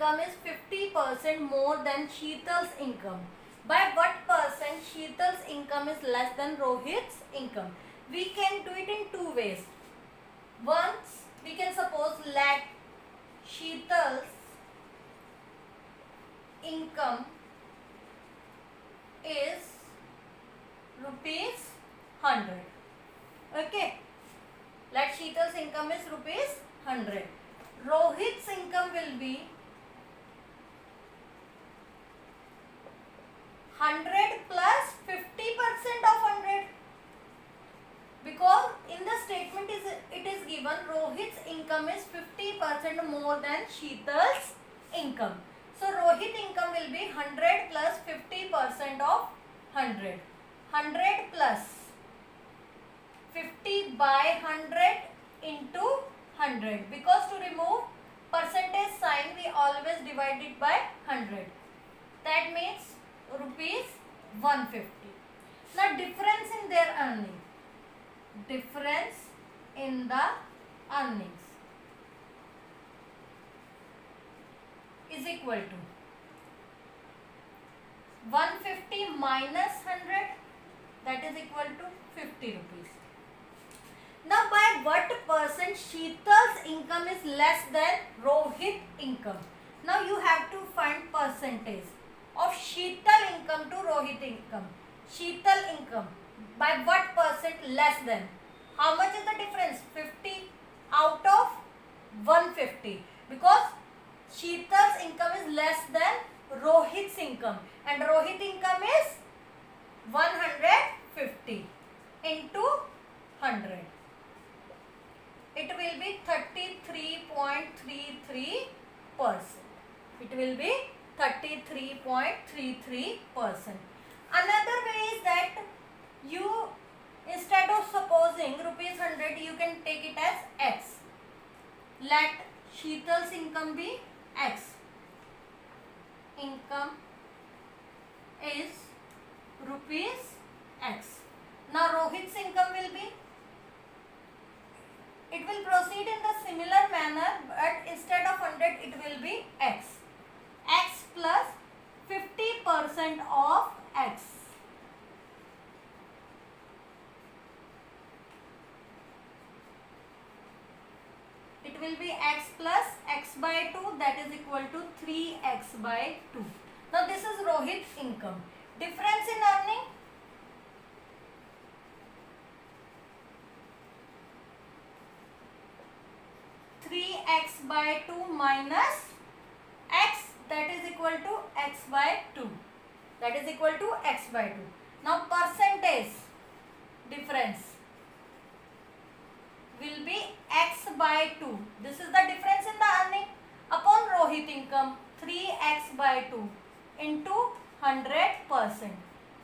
income is 50% more than Sheetal's income. By what percent Sheetal's income is less than Rohit's income? We can do it in two ways. Once we can suppose let Sheetal's income is rupees 100. Okay. Let Sheetal's income is rupees 100. Rohit's income will be 100 plus 50% of 100. Because in the statement it is given Rohit's income is 50% more than Sheetal's income. So Rohit income will be 100 plus 50% of 100. 100 plus 50 by 100 into 100. Because to remove percentage sign we always divide it by 100. That means rupees 150. Now difference in their earning. Difference in the earnings is equal to 150 minus 100, that is equal to 50 rupees. Now by what percent Sheetal's income is less than Rohit income? Now you have to find percentage of Sheetal income to Rohit income. Sheetal income by what percent less than? How much is the difference? 50 out of 150. Because Sheetal's income is less than Rohit's income. And Rohit income is 150 into 100. It will be 33.33%. It will be 33.33%. Another way is that you, instead of supposing rupees 100, you can take it as X. Let Sheetal's income be X. Income is rupees X. Now Rohit's income will be, it will proceed in the similar manner, but instead of 100 it will be X. X plus 50% of X. It will be X plus X by 2, that is equal to 3X by 2. Now this is Rohit's income. Difference in earning, x by 2 minus x, that is equal to x by 2. That is equal to x by 2. Now percentage difference will be x by 2. This is the difference in the earning upon Rohit income, 3x by 2 into 100%.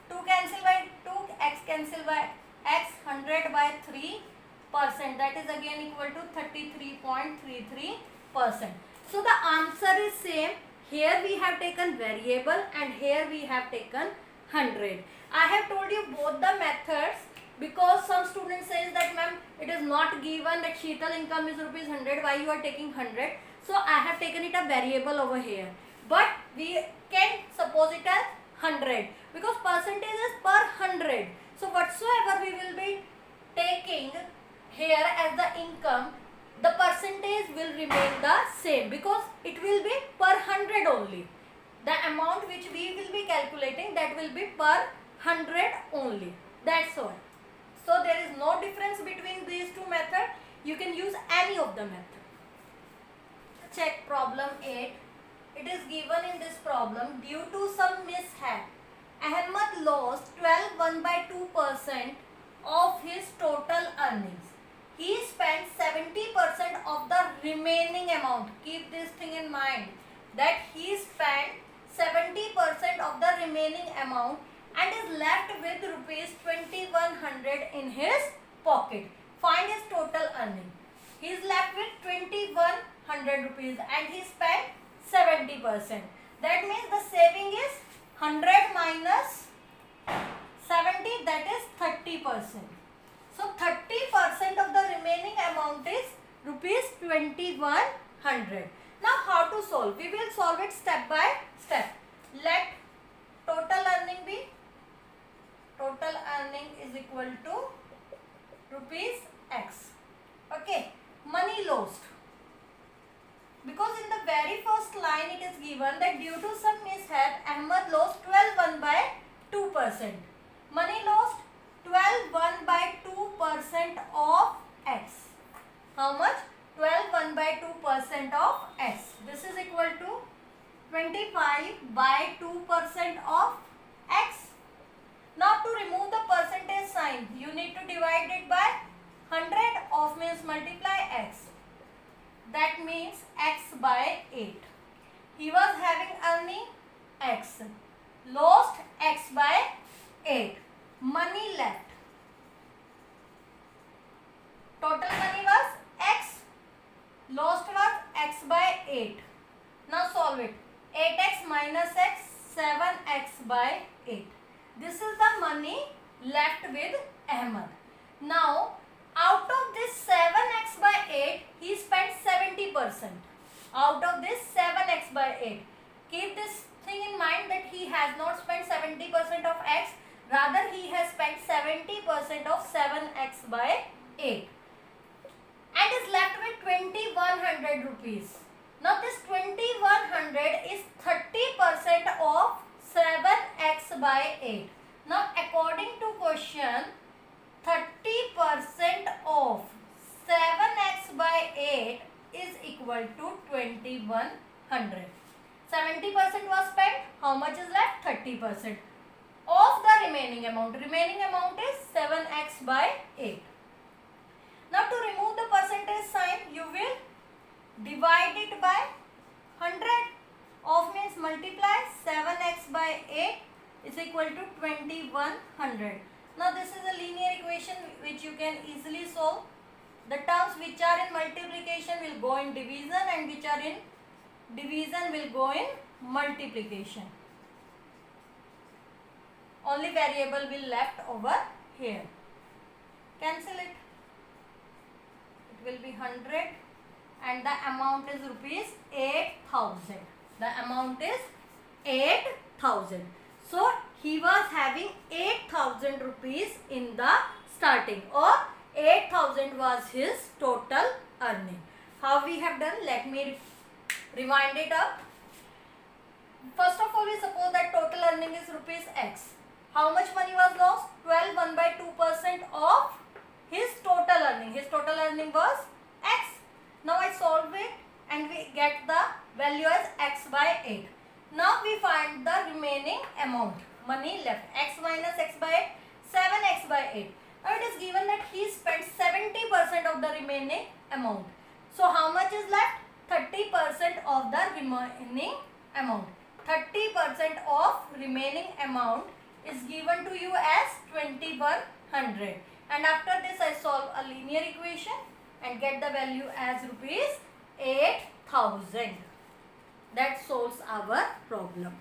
2 cancel by 2, x cancel by x, 100 by 3%, that is again equal to 33.33%. So the answer is same. Here we have taken variable and here we have taken 100. I have told you both the methods because some students says that ma'am it is not given that Sheetal income is rupees 100, why you are taking 100. So I have taken it a variable over here, but we can suppose it as 100 because percentage is per 100. So whatsoever we will be taking here as the income, the percentage will remain the same because it will be per 100 only. The amount which we will be calculating, that will be per 100 only. That's all. So there is no difference between these two methods. You can use any of the method. Check problem 8. It is given in this problem, due to some mishap, Ahmed lost 12.1/2% of his total earnings. He spent 70% of the remaining amount. Keep this thing in mind that he spent 70% of the remaining amount and is left with rupees 2100 in his pocket. Find his total earning. He is left with 2100 rupees and he spent 70%. That means the saving is 100 minus 70, that is 30%. So 30% of the remaining amount is rupees 2100. Now how to solve? We will solve it step by step. Let total earning be, total earning is equal to rupees X. Okay, money lost. Because in the very first line it is given that due to some mishap, Ahmed lost 12 by 2%. Money lost 12 by 2% of X. How much? 12 by 2% of X. This is equal to 25 by 2% of X. Now to remove the percentage sign, you need to divide it by 100 of means multiply X. That means X by 8. He was having earning X. Lost X by 8. Money left. Total money was X. Lost was X by 8. Now solve it. 8x minus x, 7x by 8. This is the money left with Ahmed. Now, out of this 7x by 8, he spent 70%. Out of this 7x by 8. Keep this thing in mind that he has not spent 70% of x. Rather, he has spent 70% of 7x by 8. And is left with 2100 rupees. Now this 2100 is 30% of 7x by 8. Now according to question, 30% of 7x by 8 is equal to 2100. 70% was spent. How much is left? 30% of the remaining amount. Remaining amount is 7x by 8. Now to remove the percentage sign, you will divide it by 100 of means multiply 7x by 8 is equal to 2100. Now this is a linear equation which you can easily solve. The terms which are in multiplication will go in division and which are in division will go in multiplication. Only variable will left over here. Cancel it. It will be 100 and the amount is rupees 8000. The amount is 8000. So he was having 8000 rupees in the starting, or 8000 was his total earning. How we have done? Let me rewind it up. First of all, we suppose that total earning is rupees X. How much money was lost? 12 by 2% of his total earning. His total earning was X. Now I solve it and we get the value as X by 8. Now we find the remaining amount. Money left. X minus X by 8. 7X by 8. Now it is given that he spent 70% of the remaining amount. So how much is left? 30% of the remaining amount. 30% of remaining amount is given to you as 2100. And after this I solve a linear equation and get the value as rupees 8000. That solves our problem.